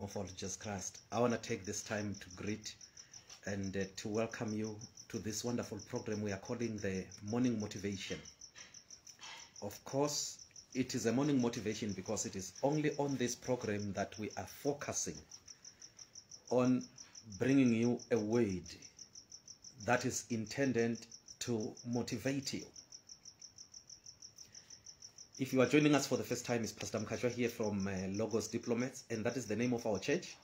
of our Lord Jesus Christ, I want to take this time to greet and to welcome you to this wonderful program we are calling the Morning Motivation. Of course, it is a morning motivation because it is only on this program that we are focusing on bringing you a word that is intended to motivate you. If you are joining us for the first time, it's Pastor Mkachwa here from Logos Diplomats, and that is the name of our church.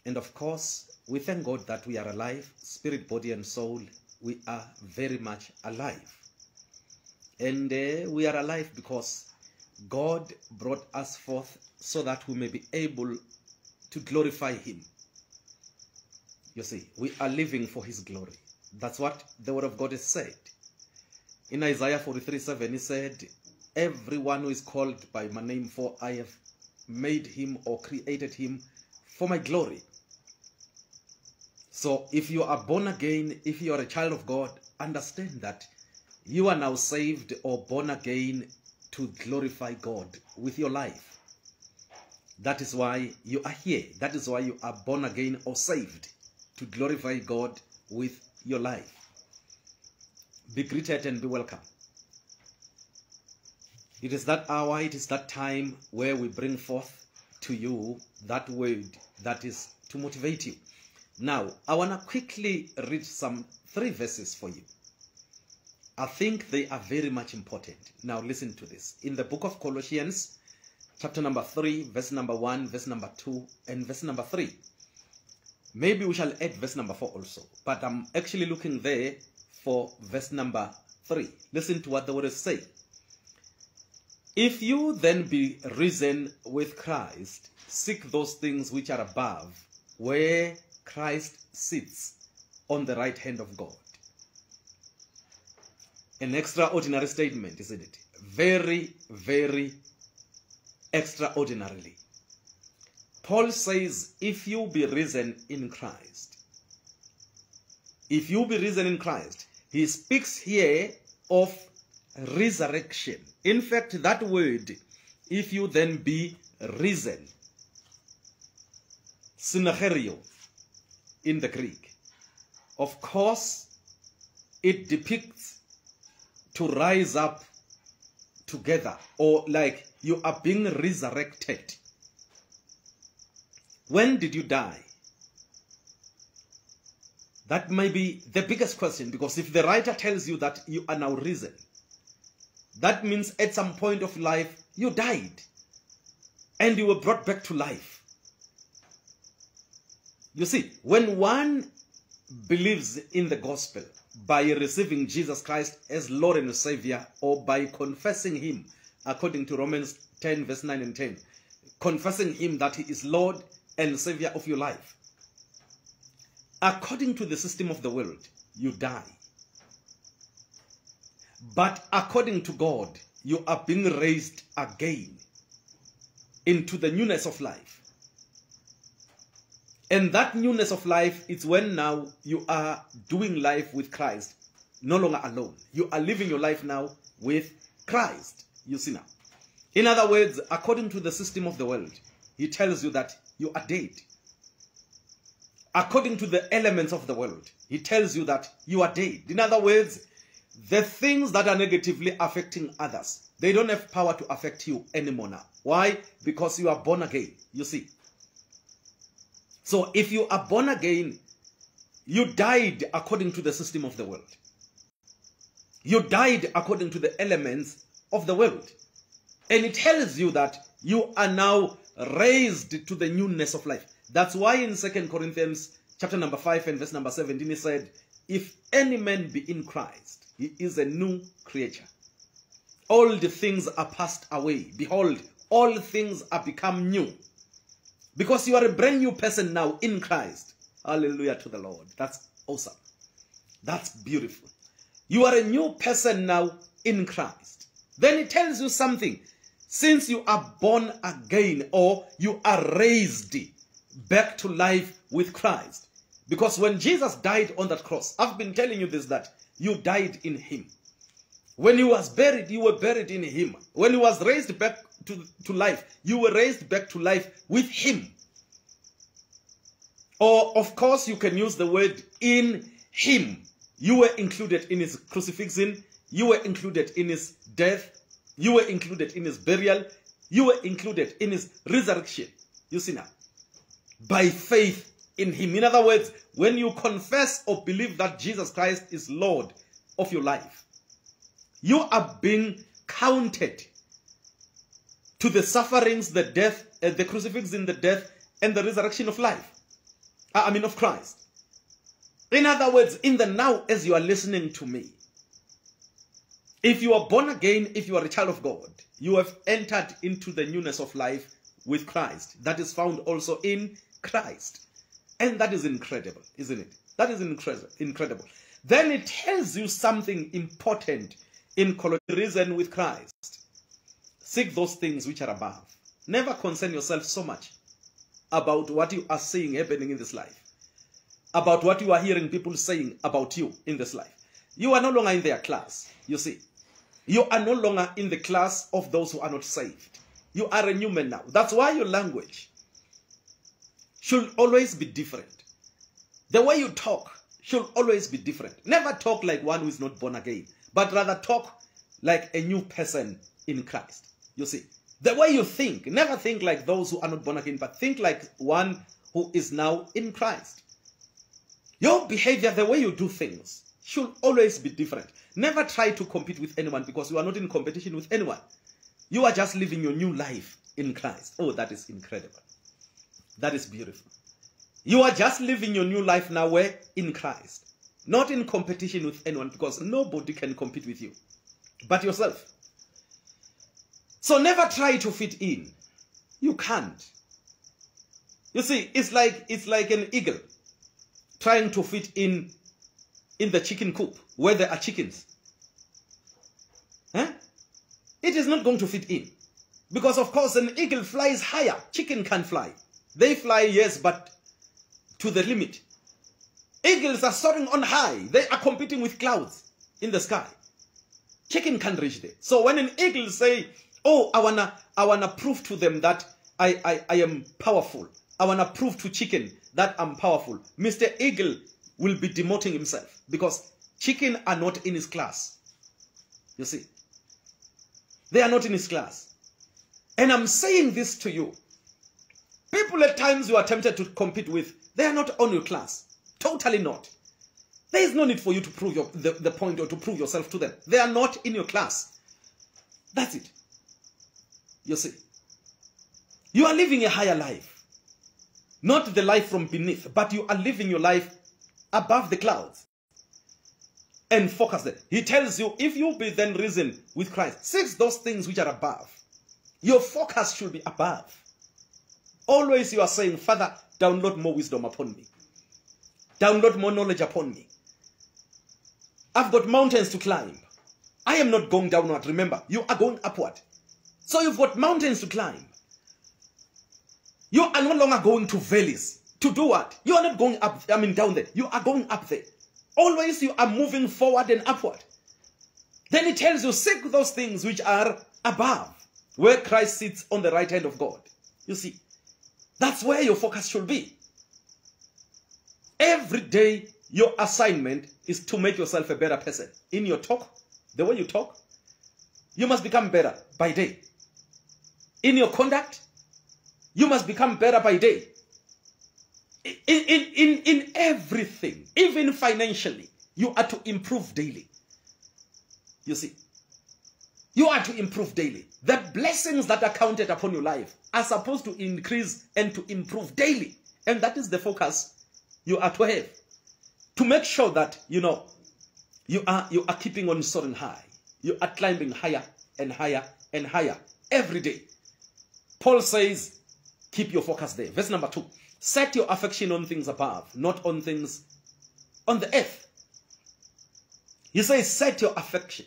And of course, we thank God that we are alive, spirit, body, and soul. We are very much alive. And we are alive because God brought us forth so that we may be able to glorify Him. You see, we are living for His glory. That's what the Word of God has said. In Isaiah 43:7, He said, everyone who is called by my name, for I have made him or created him for my glory. So if you are born again, if you are a child of God, understand that you are now saved or born again to glorify God with your life. That is why you are here. That is why you are born again or saved, to glorify God with your life. Be greeted and be welcome. It is that hour, it is that time where we bring forth to you that word that is to motivate you. Now, I want to quickly read some 3 verses for you. I think they are very much important. Now, listen to this. In the book of Colossians, chapter number 3, verse number 1, verse number 2, and verse number 3. Maybe we shall add verse number 4 also, but I'm actually looking there for verse number 3. Listen to what the word is saying. If you then be risen with Christ, seek those things which are above, where Christ sits on the right hand of God. An extraordinary statement, isn't it? Very, very extraordinarily. Paul says, if you be risen in Christ. If you be risen in Christ. He speaks here of resurrection. In fact, that word, if you then be risen, synagerio in the Greek, of course, it depicts to rise up together, or like you are being resurrected. When did you die? That may be the biggest question, because if the writer tells you that you are now risen, that means at some point of life, you died and you were brought back to life. You see, when one believes in the gospel by receiving Jesus Christ as Lord and Savior, or by confessing Him, according to Romans 10, verse 9 and 10, confessing Him that He is Lord and Savior of your life, according to the system of the world, you die. But according to God, you are being raised again into the newness of life. And that newness of life is when now you are doing life with Christ, no longer alone. You are living your life now with Christ, you see now. In other words, according to the system of the world, He tells you that you are dead. According to the elements of the world, He tells you that you are dead. In other words, the things that are negatively affecting others, they don't have power to affect you anymore now. Why? Because you are born again, you see. So if you are born again, you died according to the system of the world. You died according to the elements of the world. And it tells you that you are now raised to the newness of life. That's why in 2 Corinthians chapter number 5 and verse number 17, he said, if any man be in Christ, he is a new creature. All the things are passed away. Behold, all things are become new. Because you are a brand new person now in Christ. Hallelujah to the Lord. That's awesome. That's beautiful. You are a new person now in Christ. Then it tells you something. Since you are born again, or you are raised back to life with Christ. Because when Jesus died on that cross, I've been telling you this, that you died in Him. When He was buried, you were buried in Him. When He was raised back to life, you were raised back to life with Him. Or, of course, you can use the word in him. You were included in his crucifixion. You were included in his death. You were included in his burial. You were included in his resurrection. You see now. By faith in him. In other words, when you confess or believe that Jesus Christ is Lord of your life, you are being counted to the sufferings, the death, the crucifixion, the death, and the resurrection of life. Of Christ. In other words, in the now, as you are listening to me, if you are born again, if you are a child of God, you have entered into the newness of life with Christ. That is found also in Christ. And that is incredible, isn't it? That is incredible. Then it tells you something important in Colossians. Reason with Christ. Seek those things which are above. Never concern yourself so much about what you are seeing happening in this life, about what you are hearing people saying about you in this life. You are no longer in their class, you see. You are no longer in the class of those who are not saved. You are a new man now. That's why your language should always be different. The way you talk should always be different. Never talk like one who is not born again, but rather talk like a new person in Christ. You see, the way you think, never think like those who are not born again, but think like one who is now in Christ. Your behavior, the way you do things, should always be different. Never try to compete with anyone, because you are not in competition with anyone. You are just living your new life in Christ. Oh, that is incredible. That is beautiful. You are just living your new life now where? In Christ. Not in competition with anyone, because nobody can compete with you but yourself. So never try to fit in. You can't. You see, it's like an eagle trying to fit in the chicken coop where there are chickens. Huh? It is not going to fit in. Because of course an eagle flies higher. Chicken can't fly. They fly, yes, but to the limit. Eagles are soaring on high. They are competing with clouds in the sky. Chicken can't reach there. So when an eagle say, oh, I wanna prove to them that I am powerful. I wanna prove to chicken that I'm powerful. Mr. Eagle will be demoting himself, because chicken are not in his class. You see, they are not in his class. And I'm saying this to you. People at times you are tempted to compete with, they are not on your class. Totally not. There is no need for you to prove the point or to prove yourself to them. They are not in your class. That's it. You see, you are living a higher life. Not the life from beneath, but you are living your life above the clouds. And focus there. He tells you, if you be then risen with Christ, seek those things which are above. Your focus should be above. Always you are saying, Father, download more wisdom upon me. Download more knowledge upon me. I've got mountains to climb. I am not going downward. Remember, you are going upward. So you've got mountains to climb. You are no longer going to valleys. To do what? You are not going up, down there. You are going up there. Always you are moving forward and upward. Then it tells you, seek those things which are above, where Christ sits on the right hand of God. You see, that's where your focus should be. Every day, your assignment is to make yourself a better person. In your talk, the way you talk, you must become better by day. In your conduct, you must become better by day. In everything, even financially, you are to improve daily. You see, you are to improve daily. The blessings that are counted upon your life are supposed to increase and to improve daily. And that is the focus you are to have. To make sure that, you are keeping on soaring high. You are climbing higher and higher and higher every day. Paul says, keep your focus there. Verse number 2. Set your affection on things above, not on things on the earth. He says, set your affection.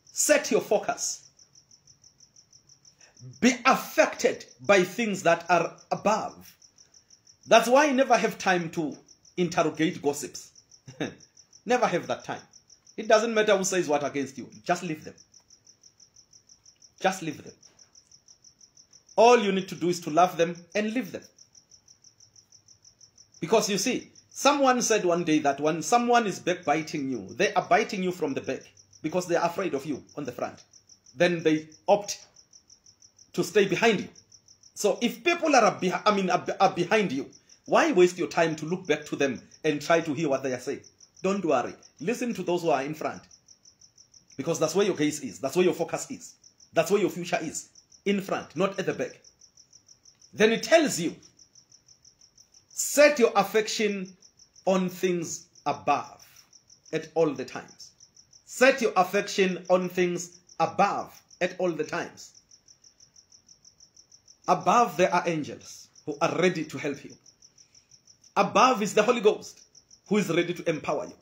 Set your focus. Be affected by things that are above. That's why you never have time to interrogate gossips. Never have that time. It doesn't matter who says what against you. Just leave them. Just leave them. All you need to do is to love them and leave them. Because you see, someone said one day that when someone is backbiting you, they are biting you from the back because they are afraid of you on the front. Then they opt to stay behind you. So if people are behind you, why waste your time to look back to them and try to hear what they are saying? Don't worry. Listen to those who are in front. Because that's where your gaze is. That's where your focus is. That's where your future is. In front, not at the back. Then it tells you, set your affection on things above at all the times. Set your affection on things above at all the times. Above there are angels who are ready to help you. Above is the Holy Ghost who is ready to empower you.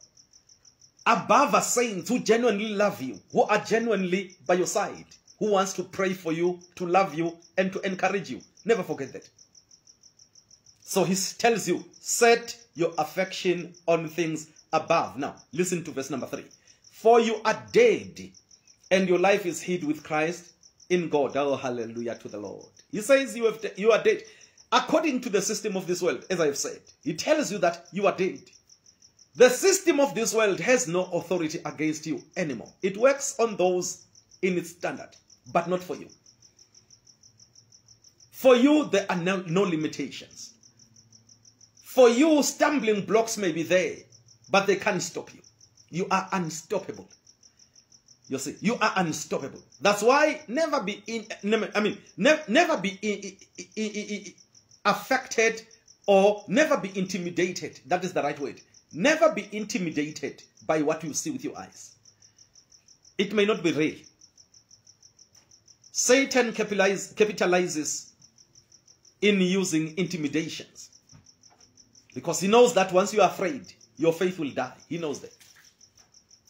Above are saints who genuinely love you, who are genuinely by your side, who wants to pray for you, to love you, and to encourage you. Never forget that. So he tells you, set your affection on things above. Now, listen to verse number 3. For you are dead, and your life is hid with Christ in God. Oh, hallelujah to the Lord. He says you are dead. According to the system of this world, as I have said, he tells you that you are dead. The system of this world has no authority against you anymore. It works on those in its standard, but not for you. For you, there are no limitations. For you, stumbling blocks may be there, but they can't stop you. You are unstoppable. You see, you are unstoppable. That's why never be affected or never be intimidated. That is the right word. Never be intimidated by what you see with your eyes. It may not be real. Satan capitalizes in using intimidations because he knows that once you are afraid, your faith will die. He knows that.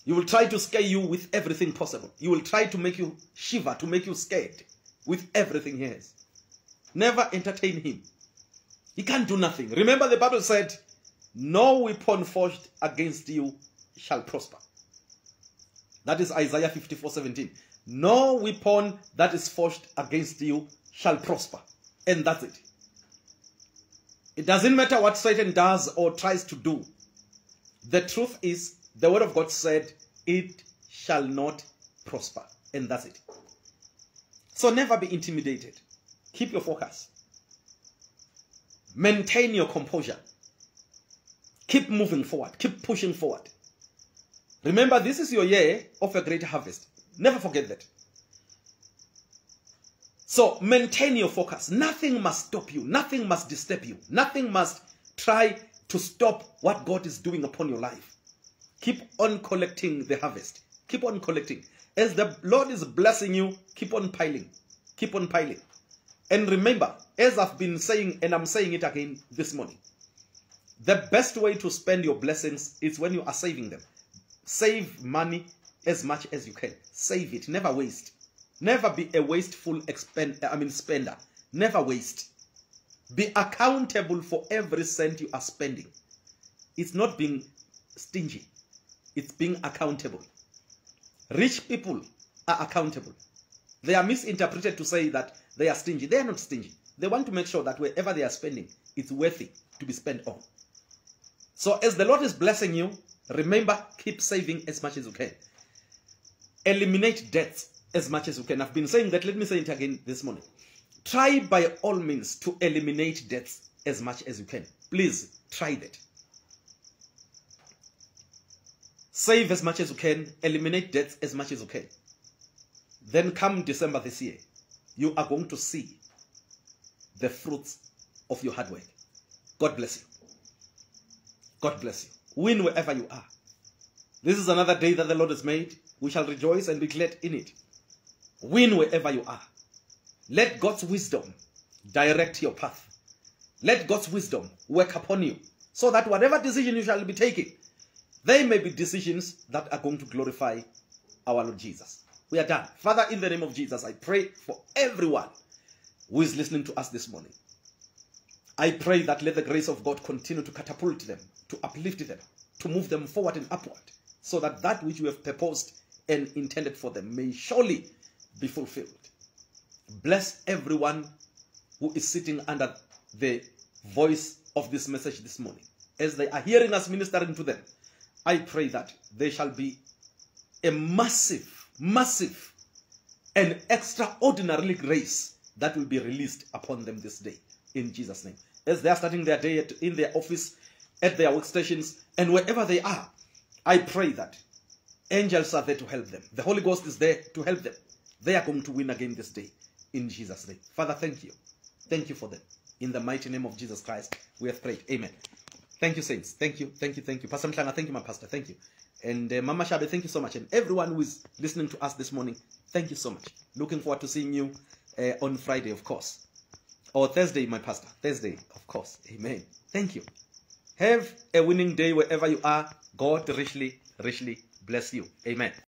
He will try to scare you with everything possible. He will try to make you shiver, to make you scared with everything he has. Never entertain him. He can't do nothing. Remember the Bible said, no weapon forged against you shall prosper. That is Isaiah 54:17. No weapon that is forged against you shall prosper. And that's it. It doesn't matter what Satan does or tries to do. The truth is, the word of God said, it shall not prosper. And that's it. So never be intimidated. Keep your focus. Maintain your composure. Keep moving forward. Keep pushing forward. Remember, this is your year of a great harvest. Never forget that. So maintain your focus. Nothing must stop you. Nothing must disturb you. Nothing must try to stop what God is doing upon your life. Keep on collecting the harvest. Keep on collecting. As the Lord is blessing you, keep on piling. Keep on piling. And remember, as I've been saying, and I'm saying it again this morning, the best way to spend your blessings is when you are saving them. Save money as much as you can. Save it. Never waste. Never be a wasteful spender. Never waste. Be accountable for every cent you are spending. It's not being stingy. It's being accountable. Rich people are accountable. They are misinterpreted to say that they are stingy. They are not stingy. They want to make sure that wherever they are spending, it's worthy to be spent on. So as the Lord is blessing you, remember, keep saving as much as you can. Eliminate debts as much as you can. I've been saying that. Let me say it again this morning. Try by all means to eliminate debts as much as you can. Please try that. Save as much as you can. Eliminate debts as much as you can. Then come December this year, you are going to see the fruits of your hard work. God bless you. God bless you. Win wherever you are. This is another day that the Lord has made. We shall rejoice and be glad in it. Win wherever you are. Let God's wisdom direct your path. Let God's wisdom work upon you, so that whatever decision you shall be taking, they may be decisions that are going to glorify our Lord Jesus. We are done. Father, in the name of Jesus, I pray for everyone who is listening to us this morning. I pray that let the grace of God continue to catapult them, to uplift them, to move them forward and upward, so that that which you have purposed and intended for them may surely be fulfilled. Bless everyone who is sitting under the voice of this message this morning, as they are hearing us ministering to them, I pray that there shall be a massive, massive and extraordinary grace that will be released upon them this day, in Jesus' name. As they are starting their day in their office, at their workstations, and wherever they are, I pray that angels are there to help them. The Holy Ghost is there to help them. They are going to win again this day, in Jesus' name. Father, thank you. Thank you for them. In the mighty name of Jesus Christ, we have prayed. Amen. Thank you, saints. Thank you, thank you, thank you. Pastor Mhlanga, thank you, my pastor. Thank you. And Mama Shabe, thank you so much. And everyone who is listening to us this morning, thank you so much. Looking forward to seeing you on Friday, of course. Or Thursday, my pastor. Thursday, of course. Amen. Thank you. Have a winning day wherever you are. God richly, richly bless you. Amen.